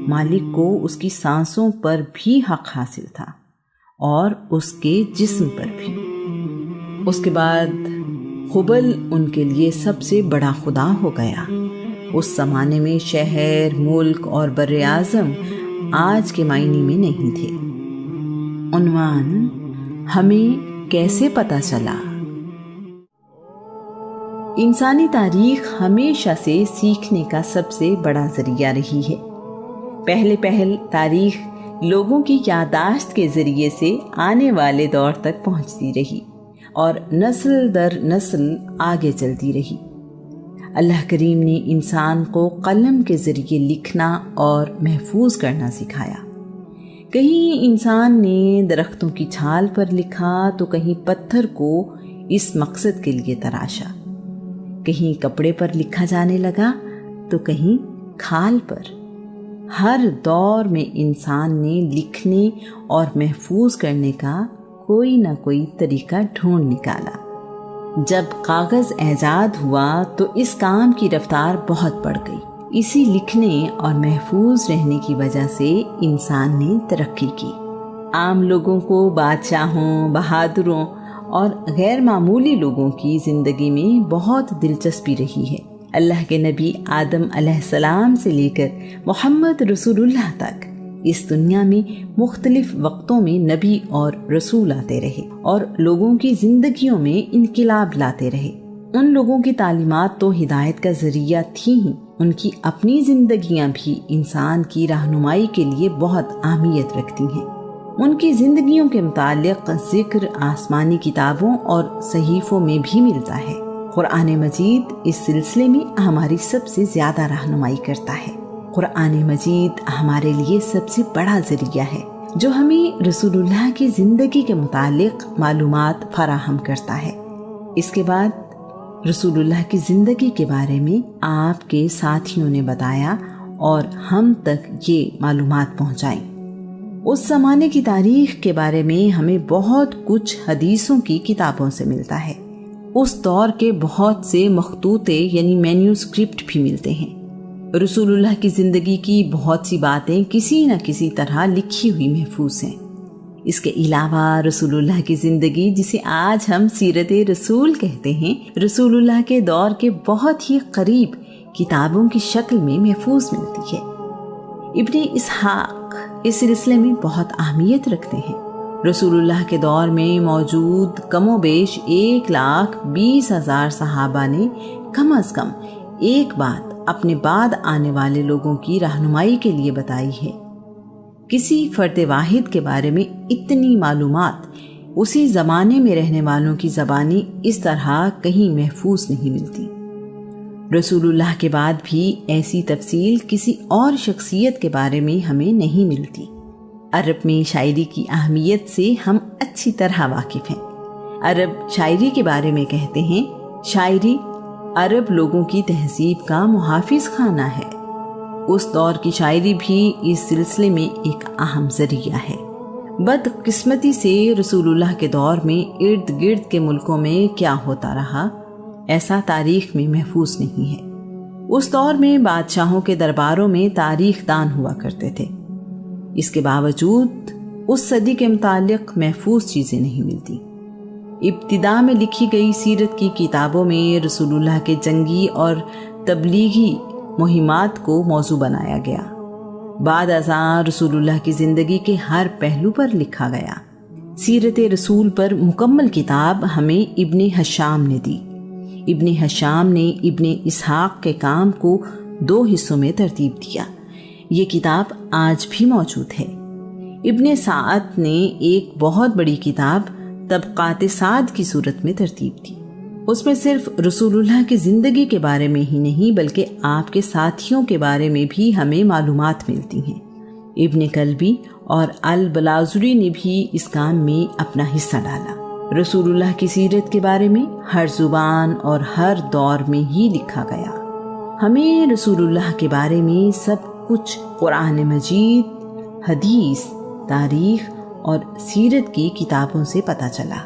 مالک کو اس کی سانسوں پر بھی حق حاصل تھا اور اس کے جسم پر بھی۔ اس کے بعد ہبل ان کے لیے سب سے بڑا خدا ہو گیا۔ اس زمانے میں شہر، ملک اور بر اعظم آج کے معنی میں نہیں تھے۔ عنوان: ہمیں کیسے پتہ چلا؟ انسانی تاریخ ہمیشہ سے سیکھنے کا سب سے بڑا ذریعہ رہی ہے۔ پہلے تاریخ لوگوں کی یادداشت کے ذریعے سے آنے والے دور تک پہنچتی رہی اور نسل در نسل آگے چلتی رہی۔ اللہ کریم نے انسان کو قلم کے ذریعے لکھنا اور محفوظ کرنا سکھایا۔ کہیں انسان نے درختوں کی چھال پر لکھا تو کہیں پتھر کو اس مقصد کے لیے تراشا، کہیں کپڑے پر لکھا جانے لگا تو کہیں کھال پر۔ ہر دور میں انسان نے لکھنے اور محفوظ کرنے کا کوئی نہ کوئی طریقہ ڈھونڈ نکالا۔ جب کاغذ ایجاد ہوا تو اس کام کی رفتار بہت بڑھ گئی۔ اسی لکھنے اور محفوظ رہنے کی وجہ سے انسان نے ترقی کی۔ عام لوگوں کو بادشاہوں، بہادروں اور غیر معمولی لوگوں کی زندگی میں بہت دلچسپی رہی ہے۔ اللہ کے نبی آدم علیہ السلام سے لے کر محمد رسول اللہ تک اس دنیا میں مختلف وقتوں میں نبی اور رسول آتے رہے اور لوگوں کی زندگیوں میں انقلاب لاتے رہے۔ ان لوگوں کی تعلیمات تو ہدایت کا ذریعہ تھیں ہی، ان کی اپنی زندگیاں بھی انسان کی رہنمائی کے لیے بہت اہمیت رکھتی ہیں۔ ان کی زندگیوں کے متعلق ذکر آسمانی کتابوں اور صحیفوں میں بھی ملتا ہے۔ قرآن مجید اس سلسلے میں ہماری سب سے زیادہ رہنمائی کرتا ہے۔ قرآن مجید ہمارے لیے سب سے بڑا ذریعہ ہے جو ہمیں رسول اللہ کی زندگی کے متعلق معلومات فراہم کرتا ہے۔ اس کے بعد رسول اللہ کی زندگی کے بارے میں آپ کے ساتھیوں نے بتایا اور ہم تک یہ معلومات پہنچائیں۔ اس زمانے کی تاریخ کے بارے میں ہمیں بہت کچھ حدیثوں کی کتابوں سے ملتا ہے۔ اس دور کے بہت سے مخطوطے یعنی مینیوسکرپٹ بھی ملتے ہیں۔ رسول اللہ کی زندگی کی بہت سی باتیں کسی نہ کسی طرح لکھی ہوئی محفوظ ہیں۔ اس کے علاوہ رسول اللہ کی زندگی، جسے آج ہم سیرت رسول کہتے ہیں، رسول اللہ کے دور کے بہت ہی قریب کتابوں کی شکل میں محفوظ ملتی ہے۔ ابن اسحاق اس سلسلے میں بہت اہمیت رکھتے ہیں۔ رسول اللہ کے دور میں موجود کم و بیش 1,20,000 صحابہ نے کم از کم ایک بات اپنے بعد آنے والے لوگوں کی رہنمائی کے لیے بتائی ہے۔ کسی فرد واحد کے بارے میں اتنی معلومات اسی زمانے میں رہنے والوں کی زبانی اس طرح کہیں محفوظ نہیں ملتی۔ رسول اللہ کے بعد بھی ایسی تفصیل کسی اور شخصیت کے بارے میں ہمیں نہیں ملتی۔ عرب میں شاعری کی اہمیت سے ہم اچھی طرح واقف ہیں۔ عرب شاعری کے بارے میں کہتے ہیں، شاعری عرب لوگوں کی تہذیب کا محافظ خانہ ہے۔ اس دور کی شاعری بھی اس سلسلے میں ایک اہم ذریعہ ہے۔ بدقسمتی سے رسول اللہ کے دور میں ارد گرد کے ملکوں میں کیا ہوتا رہا، ایسا تاریخ میں محفوظ نہیں ہے۔ اس دور میں بادشاہوں کے درباروں میں تاریخ دان ہوا کرتے تھے۔ اس کے باوجود اس صدی کے متعلق محفوظ چیزیں نہیں ملتی۔ ابتدا میں لکھی گئی سیرت کی کتابوں میں رسول اللہ کے جنگی اور تبلیغی مہمات کو موضوع بنایا گیا۔ بعد ازاں رسول اللہ کی زندگی کے ہر پہلو پر لکھا گیا۔ سیرت رسول پر مکمل کتاب ہمیں ابن ہشام نے دی۔ ابن ہشام نے ابن اسحاق کے کام کو 2 حصوں میں ترتیب دیا۔ یہ کتاب آج بھی موجود ہے۔ ابن سعد نے ایک بہت بڑی کتاب طبقات سعد کی صورت میں ترتیب دی۔ اس میں صرف رسول اللہ کی زندگی کے بارے میں ہی نہیں بلکہ آپ کے ساتھیوں کے بارے میں بھی ہمیں معلومات ملتی ہیں۔ ابن کلبی اور البلاذری نے بھی اس کام میں اپنا حصہ ڈالا۔ رسول اللہ کی سیرت کے بارے میں ہر زبان اور ہر دور میں ہی لکھا گیا۔ ہمیں رسول اللہ کے بارے میں سب کچھ قرآن مجید، حدیث، تاریخ اور سیرت کی کتابوں سے پتہ چلا۔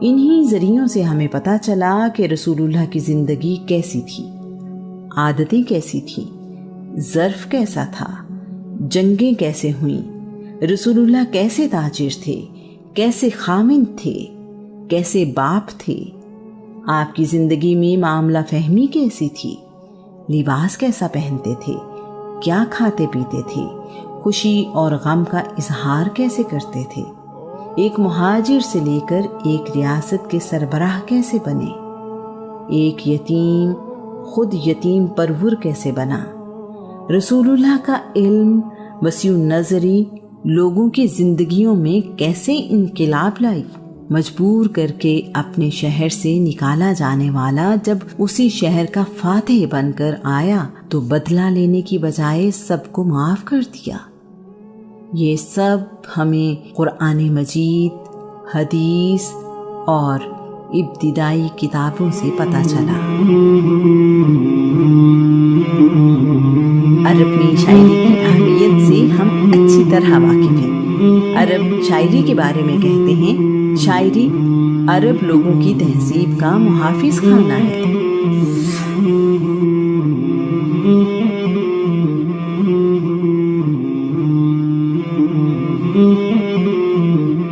انہی ذریعوں سے ہمیں پتہ چلا کہ رسول اللہ کی زندگی کیسی تھی، عادتیں کیسی تھیں، ظرف کیسا تھا، جنگیں کیسے ہوئیں، رسول اللہ کیسے تاجر تھے، کیسے خامند تھے، کیسے باپ تھے، آپ کی زندگی میں معاملہ فہمی کیسی تھی، لباس کیسا پہنتے تھے، کیا کھاتے پیتے تھے، خوشی اور غم کا اظہار کیسے کرتے تھے، ایک مہاجر سے لے کر ایک ریاست کے سربراہ کیسے بنے، ایک یتیم خود یتیم پرور کیسے بنا۔ رسول اللہ کا علم، وسیع نظری لوگوں کی زندگیوں میں کیسے انقلاب لائی۔ مجبور کر کے اپنے شہر سے نکالا جانے والا جب اسی شہر کا فاتح بن کر آیا تو بدلہ لینے کی بجائے سب کو معاف کر دیا۔ یہ سب ہمیں قرآن مجید، حدیث اور ابتدائی کتابوں سے پتہ چلا۔ عرب میں شاعری کی اہمیت سے ہم اچھی طرح واقف ہیں۔ عرب شاعری کے بارے میں کہتے ہیں، شاعری عرب لوگوں کی تہذیب کا محافظ خانہ ہے۔